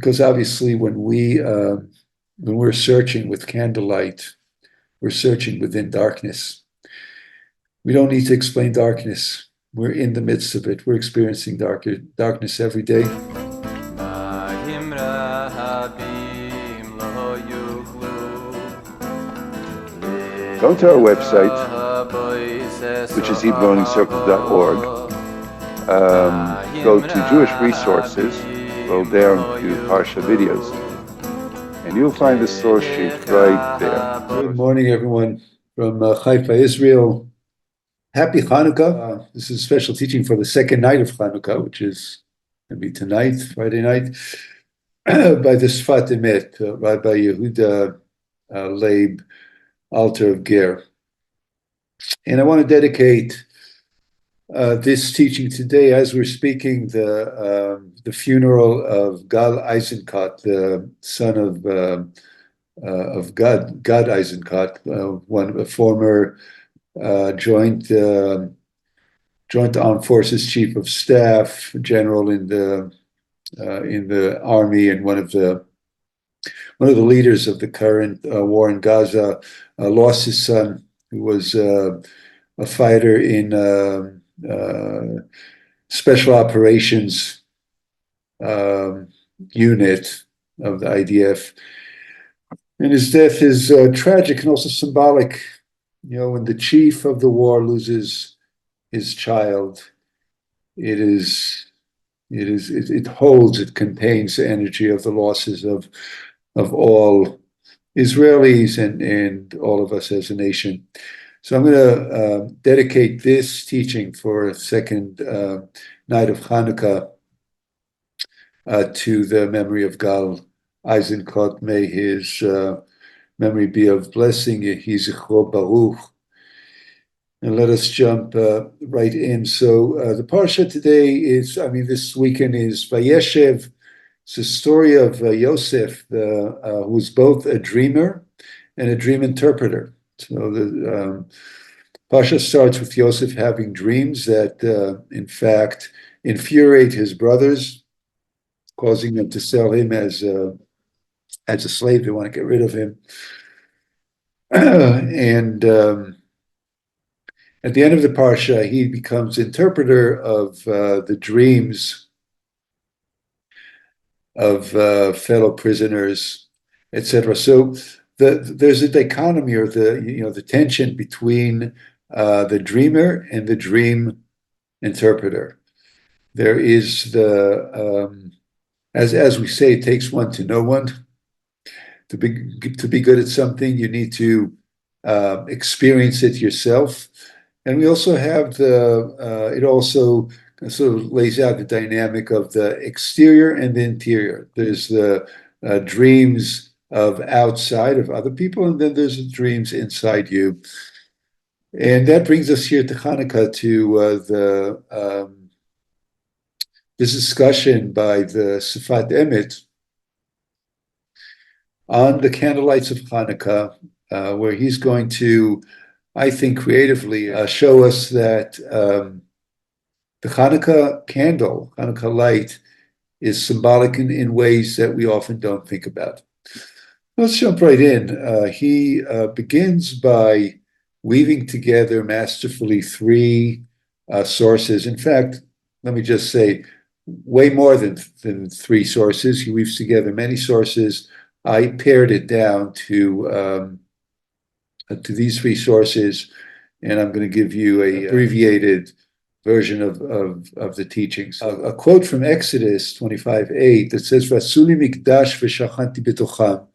because obviously when we're searching with candlelight, we're searching within darkness. We don't need to explain darkness. We're in the midst of it. We're experiencing darkness every day. Go to our website, which is HebrewLearningCircle.org. Go to Jewish Resources, scroll down to Parsha Videos, and you'll find the source sheet right there. Good morning, everyone, from Haifa, Israel. Happy Hanukkah. This is a special teaching for the second night of Hanukkah, which is going to be tonight, Friday night, by the Sefat Emet, Rabbi Yehuda Leib, Alter of Ger. And I want to dedicate this teaching today, as we're speaking, the funeral of Gal Eisenkot, the son of Gad Eisenkot, a former joint armed forces chief of staff, general in the army, and one of the leaders of the current war in Gaza. Lost his son, who was a fighter in special operations unit of the IDF. And his death is tragic and also symbolic. You know, when the chief of the war loses his child, it contains the energy of the losses of all Israelis and all of us as a nation. So I'm going to dedicate this teaching for a second night of Hanukkah to the memory of Gal Eisenkot. May his memory be of blessing. Yehi zichro baruch. And let us jump right in. So the parsha today this weekend is Vayeshev. It's the story of Yosef, who's both a dreamer and a dream interpreter. So the parsha starts with Yosef having dreams that, in fact, infuriate his brothers, causing them to sell him as a slave. They want to get rid of him. And at the end of the parsha, he becomes interpreter of the dreams of fellow prisoners, etc. So there's a dichotomy, or the tension between the dreamer and the dream interpreter. There is as we say, it takes one to know one. To be good at something, you need to experience it yourself. And we also have it also sort of lays out the dynamic of the exterior and the interior. There's the dreams of outside of other people, and then there's the dreams inside you. And that brings us here to Hanukkah, to this discussion by the Sefat Emet on the candlelights of Hanukkah, where he's going to, I think, creatively show us that the Hanukkah candle, Hanukkah light, is symbolic in ways that we often don't think about. Let's jump right in. He begins by weaving together masterfully three sources. In fact, let me just say, way more than three sources. He weaves together many sources. I pared it down to these three sources, and I'm going to give you an abbreviated version of the teachings. A quote from Exodus 25:8 that says, "Vasuli mikdash v'shachanti betocham,"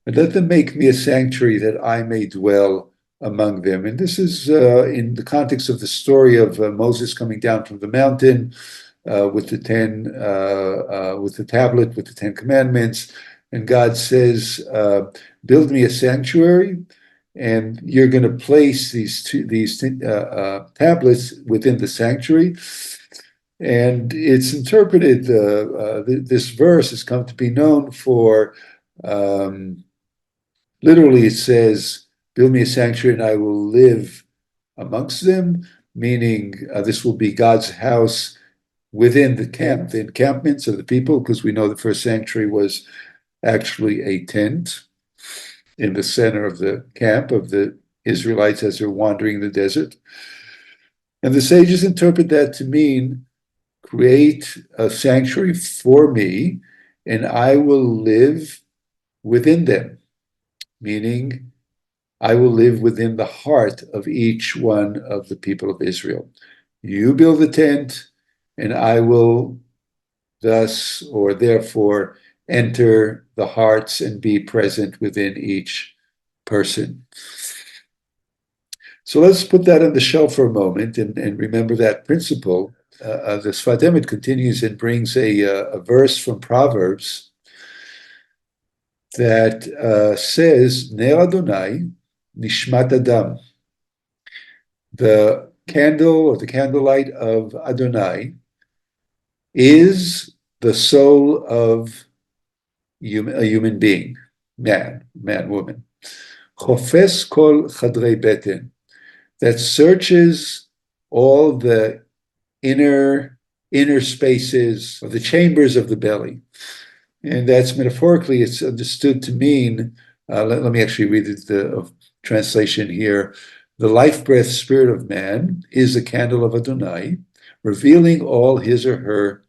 and let them make me a sanctuary that I may dwell among them. And this is in the context of the story of Moses coming down from the mountain with the tablet with the Ten Commandments, and God says, "Build me a sanctuary." And you're going to place these tablets within the sanctuary. And it's interpreted, this verse has come to be known for, literally it says, "Build me a sanctuary and I will live amongst them," meaning this will be God's house within the camp, the encampments of the people, because we know the first sanctuary was actually a tent in the center of the camp of the Israelites as they're wandering the desert. And the sages interpret that to mean create a sanctuary for me, and I will live within them, meaning I will live within the heart of each one of the people of Israel. You build a tent, and I will thus or therefore enter the hearts and be present within each person. So let's put that on the shelf for a moment and remember that principle. The Sefat Emet continues and brings a verse from Proverbs that says, Ner Adonai nishmat Adam. The candle or the candlelight of Adonai is the soul of a human being, man, woman. Chofes kol chadrei beten, that searches all the inner spaces of the chambers of the belly. And that's metaphorically, it's understood to mean, let me actually read the translation here. The life breath spirit of man is the candle of Adonai, revealing all his or her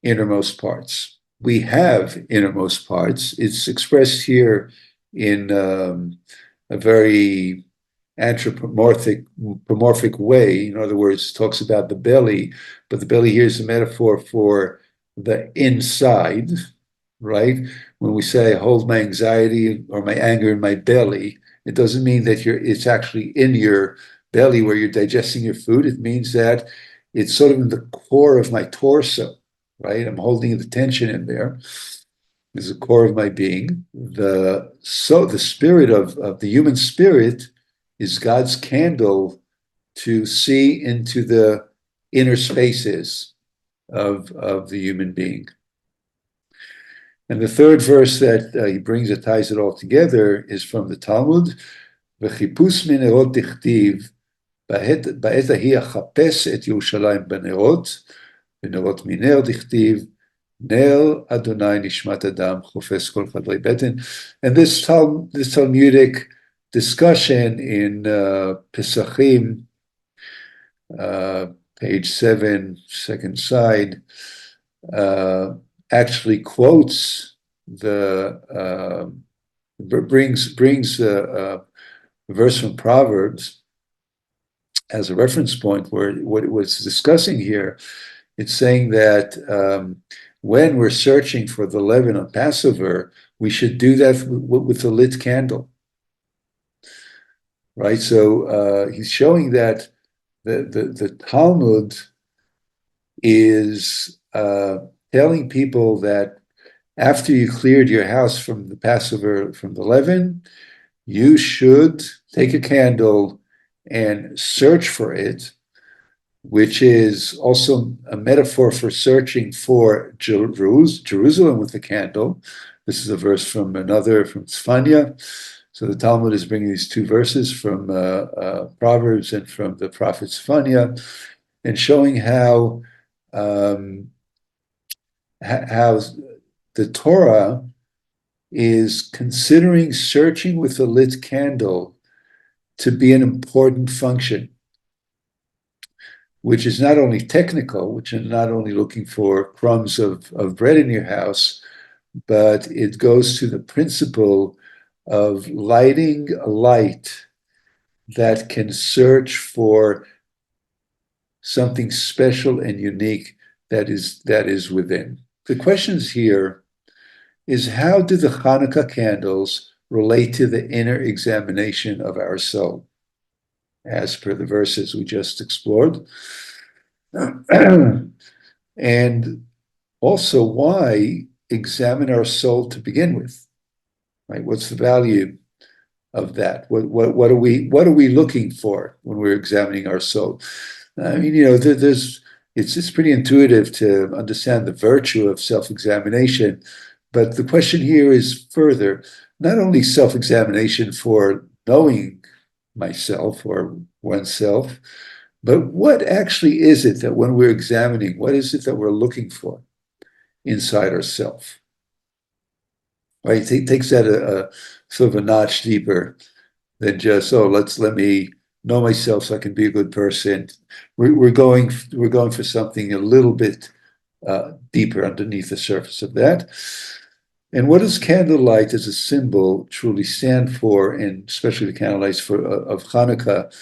innermost parts. We have innermost parts. It's expressed here in a very anthropomorphic way. In other words, talks about the belly, but the belly here is a metaphor for the inside, right? When we say I hold my anxiety or my anger in my belly, it doesn't mean that it's actually in your belly where you're digesting your food. It means that it's sort of in the core of my torso, right? I'm holding the tension in there. Is the core of my being. The spirit of the human spirit is God's candle to see into the inner spaces of the human being. And the third verse that he brings that ties it all together is from the Talmud. V'chipus minerot dichtiv, ba'et ahi achapes et Yerushalayim b'nerot, v'nerot miner dichtiv, Ner Adonai Nishmat Adam Chofes Kol Chadrei Beten. And this Talmudic discussion in Pesachim, page 7, second side, actually quotes brings a verse from Proverbs as a reference point where what it was discussing here. It's saying that when we're searching for the leaven on Passover, we should do that with a lit candle, right? So he's showing that the Talmud is telling people that after you cleared your house from the Passover, from the leaven, you should take a candle and search for it, which is also a metaphor for searching for Jerusalem with the candle. This is a verse from Tzfanya. So the Talmud is bringing these two verses from Proverbs and from the prophet Tzfanya, and showing how the Torah is considering searching with a lit candle to be an important function, which is not only technical, which is not only looking for crumbs of bread in your house, but it goes to the principle of lighting a light that can search for something special and unique that is within. The questions here is, how do the Hanukkah candles relate to the inner examination of our soul, as per the verses we just explored? And also, why examine our soul to begin with? Right? What's the value of that? What are we looking for when we're examining our soul? I mean, it's pretty intuitive to understand the virtue of self-examination, but the question here is further, not only self-examination for knowing myself or oneself, But what actually is it that when we're examining, what is it that we're looking for inside ourselves? Right? It takes that a sort of a notch deeper than just, oh, let me know myself so I can be a good person. We're going for something a little bit deeper underneath the surface of that. And what does candlelight as a symbol truly stand for, and especially the candlelights of Hanukkah?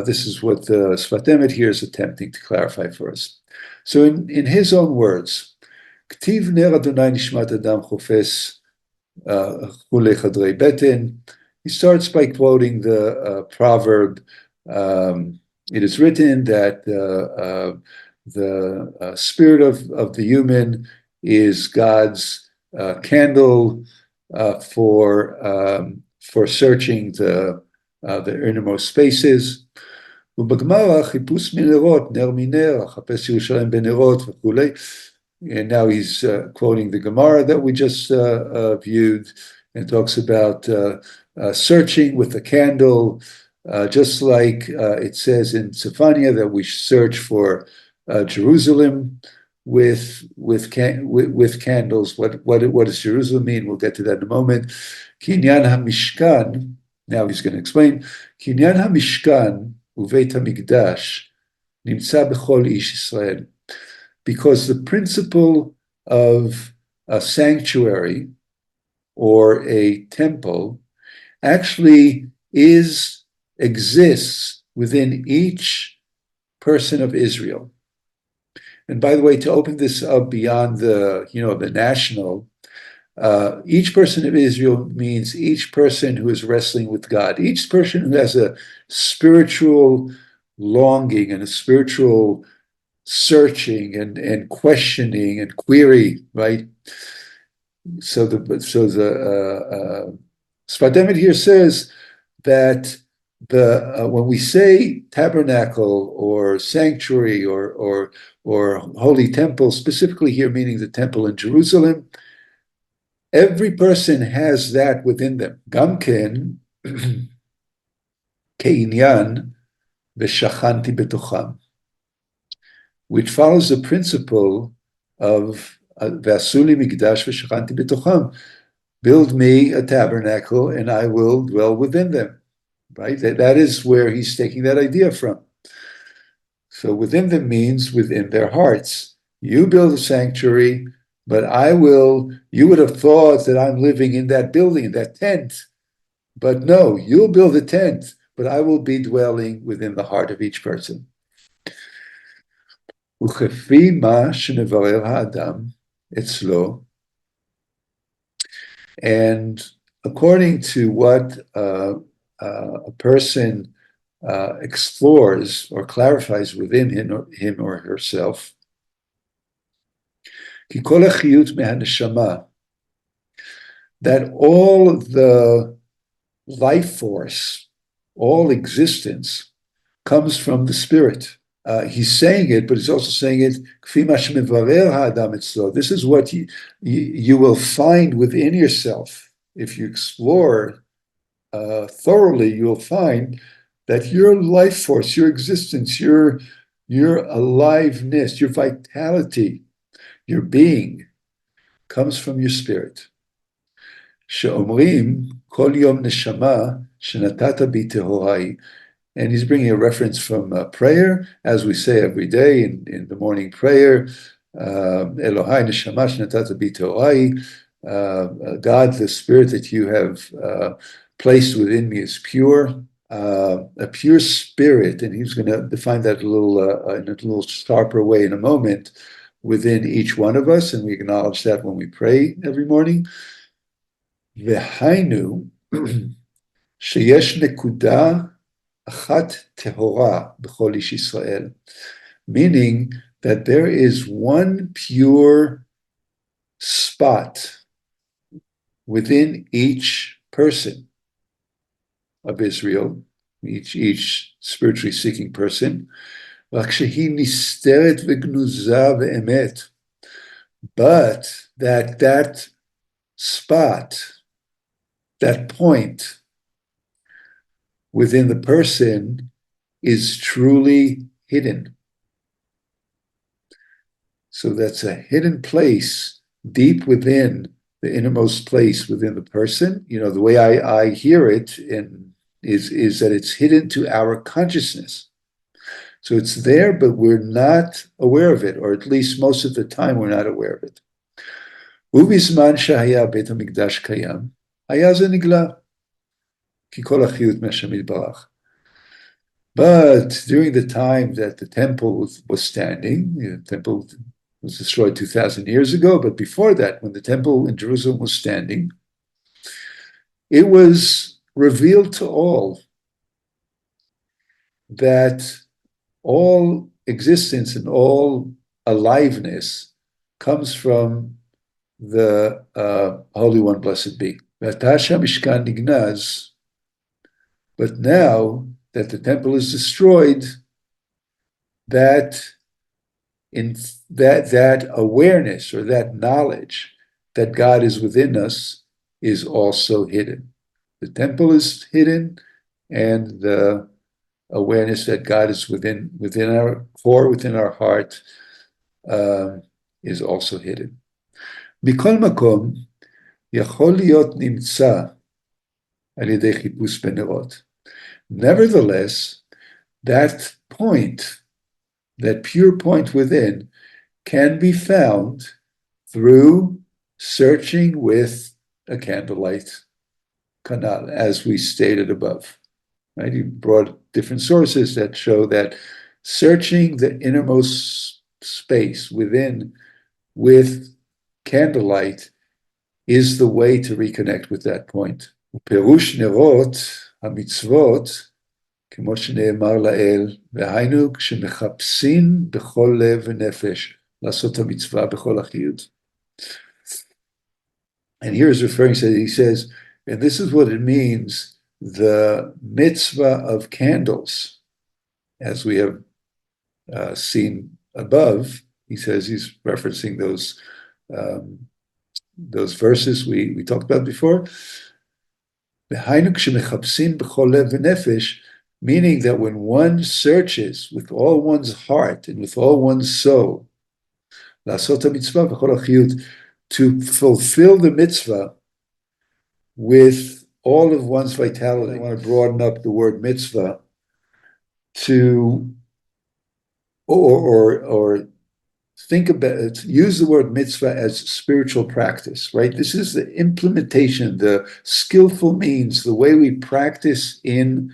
This is what Sefat Emet here is attempting to clarify for us. So in his own words, K'tiv ner Adonai nishmat adam chofes chulei chadrei beten. He starts by quoting the proverb, it is written that the spirit of the human is God's candle for searching the innermost spaces. ובגמרא חיפוש מנרות, נר מנר, החפש ירושלים בנרות וכולי. And now he's quoting the Gemara that we just viewed, and talks about searching with a candle, just like it says in Zephaniah that we search for Jerusalem with candles. What does Jerusalem mean? We'll get to that in a moment. Kinyan HaMishkan, now he's going to explain. Kinyan HaMishkan Uveit HaMikdash Nimtza B'chol Ish Yisrael. Because the principle of a sanctuary or a temple actually exists within each person of Israel. And by the way, to open this up beyond the national, each person of Israel means each person who is wrestling with God, each person who has a spiritual longing and a spiritual searching and questioning and query, right? So the Sefat Emet here says that when we say tabernacle or sanctuary or holy temple, specifically here meaning the temple in Jerusalem, every person has that within them. Gam ken keinyan v'shachanti betocham, which follows the principle of Vasuli Mikdash v'shachanti betocham. Build me a tabernacle and I will dwell within them. Right? That is where he's taking that idea from. So within them means within their hearts. You build a sanctuary, but you would have thought that I'm living in that building, in that tent. But no, you'll build a tent, but I will be dwelling within the heart of each person. וכפי מה שנברר האדם אצלו, and according to what a person explores or clarifies within him or herself, כי כל החיות מהנשמה, that all the life force, all existence comes from the spirit. He's saying it, but he's also saying it, this is what you will find within yourself. If you explore thoroughly, you'll find that your life force, your existence, your aliveness, your vitality, your being comes from your spirit. שאומרים, כל יום נשמה שנתת בי טהוראי. And he's bringing a reference from prayer, as we say every day in the morning prayer, Elohai neshama shenatata bi torai, God, the spirit that you have placed within me is pure, a pure spirit, and he's going to define that in a little sharper way in a moment, within each one of us, and we acknowledge that when we pray every morning. V'hainu sheyesh nekuda achat tehora b'chol ish Yisrael, meaning that there is one pure spot within each person of Israel, each spiritually seeking person, רק שהיא נסתרת וגנוזה ואמת, but that spot, that point within the person is truly hidden. So that's a hidden place deep within the innermost place within the person. You know, the way I hear it is that it's hidden to our consciousness. So it's there, but we're not aware of it, or at least most of the time we're not aware of it. ובזמן שהיה בית המקדש קיים, היה זה נגלה, כי כל החיות מהשם יתברך. But during the time that the temple was standing, the temple was destroyed 2,000 years ago, but before that, when the temple in Jerusalem was standing, it was revealed to all that all existence and all aliveness comes from the Holy One, blessed be. But now that the temple is destroyed, that awareness or that knowledge that God is within us is also hidden. The temple is hidden, and the awareness that God is within our core, within our heart, is also hidden. מכל מקום, יכול להיות נמצא על ידי חיפוש בנרות. Nevertheless, that point, that pure point within, can be found through searching with a candlelight, kanal, as we stated above. Right? You brought different sources that show that searching the innermost space within with candlelight is the way to reconnect with that point. פירוש נרות המצוות, כמו שנאמר לאל, והיינו כשמחפשים בכל לב ונפש לעשות המצווה בכל החיות. And here is referring to, he says, and this is what it means, the mitzvah of candles, as we have seen above. He says he's referencing those verses we talked about before. Meaning that when one searches with all one's heart and with all one's soul, to fulfill the mitzvah with all of one's vitality. I want to broaden up the word mitzvah to, or think about it, use the word mitzvah as spiritual practice, right? This is the implementation, the skillful means, the way we practice in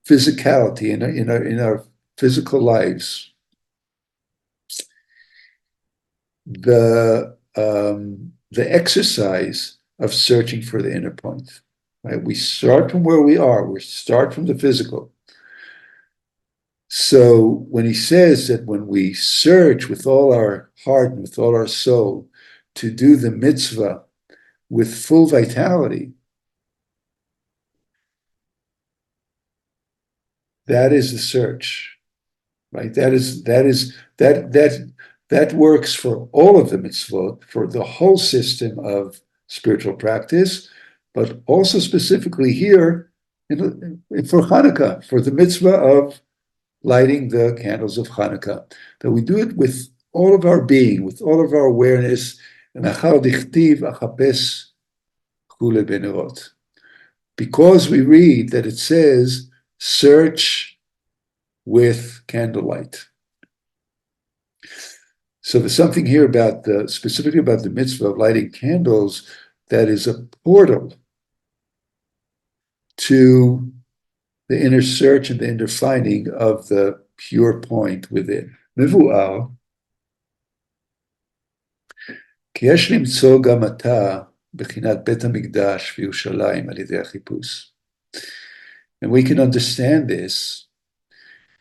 physicality, in our physical lives. The exercise of searching for the inner point, right? We start from where we are. We start from the physical. So when he says that when we search with all our heart and with all our soul to do the mitzvah with full vitality, that is the search, right? That works for all of the mitzvot, for the whole system of spiritual practice, but also specifically here for Hanukkah, for the mitzvah of lighting the candles of Hanukkah, that we do it with all of our being, with all of our awareness, because we read that it says, search with candlelight. So there's something here about specifically about the mitzvah of lighting candles that is a portal to the inner search and the inner finding of the pure point within. מבואר, כי יש למצוא גם עתה בחינת בית המקדש וירושלים על ידי החיפוש. And we can understand this,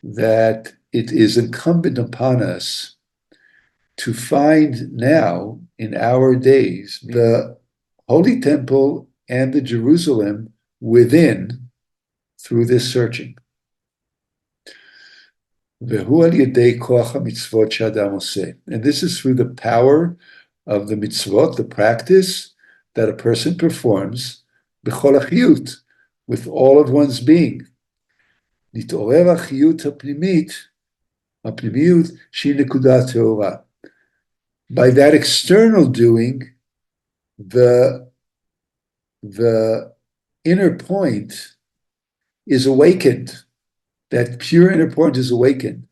that it is incumbent upon us to find now, in our days, the Holy Temple and the Jerusalem within, through this searching. And this is through the power of the mitzvot, the practice that a person performs, with all of one's being. הפנימיות שהיא נקודה טהורה. By that external doing, the inner point is awakened. That pure inner point is awakened.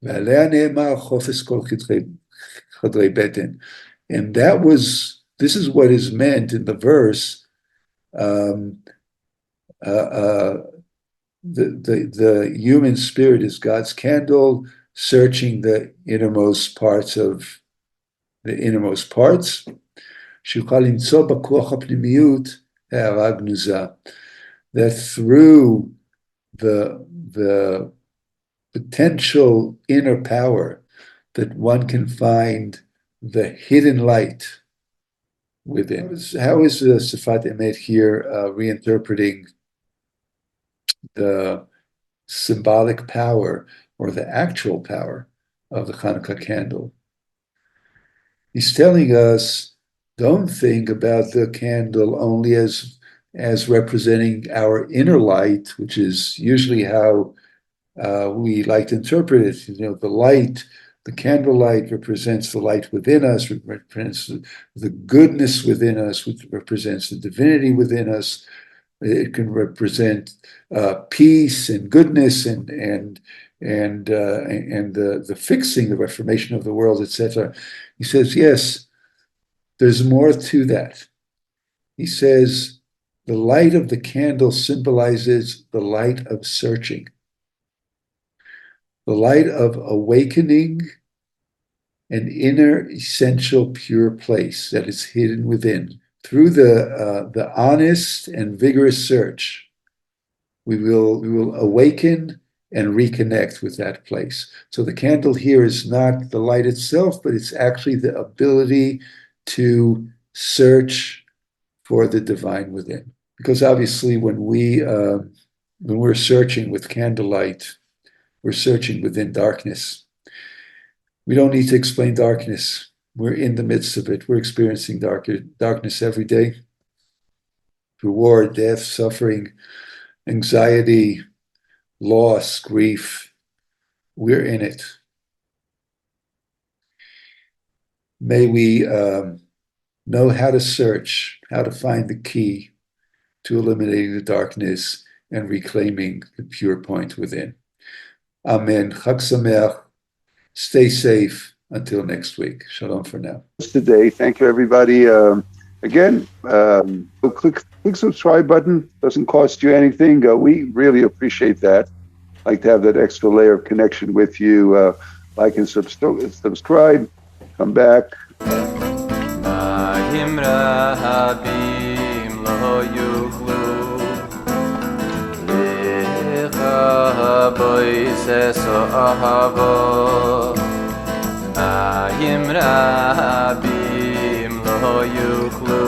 ועליה נאמר חופש כל חדרי בטן. And this is what is meant in the verse, the human spirit is God's candle, searching the innermost parts of the innermost parts. שיוכל למצוא בכוח הפנימיות הערה גנוזה. That through the potential inner power, that one can find the hidden light within. How is the Sefat Emet here reinterpreting the symbolic power or the actual power of the Hanukkah candle? He's telling us, don't think about the candle only as representing our inner light, which is usually how we like to interpret it. The light, the candlelight represents the light within us, represents the goodness within us, which represents the divinity within us. It can represent peace and goodness and the fixing, the reformation of the world, etc. He says, yes, there's more to that. He says, the light of the candle symbolizes the light of searching, the light of awakening an inner, essential, pure place that is hidden within. Through the honest and vigorous search, we will awaken and reconnect with that place. So the candle here is not the light itself, but it's actually the ability to search for the divine within. Because obviously when we're searching with candlelight, we're searching within darkness. We don't need to explain darkness. We're in the midst of it. We're experiencing darkness every day. Through war, death, suffering, anxiety, loss, grief. We're in it. May we know how to search, how to find the key to eliminating the darkness and reclaiming the pure point within. Amen. Chag Sameach. Stay safe until next week. Shalom for now. Today, thank you, everybody. Again, click subscribe button. Doesn't cost you anything. We really appreciate that. Like to have that extra layer of connection with you. Like and subscribe. Come back. Mayim rabim lo yuchlu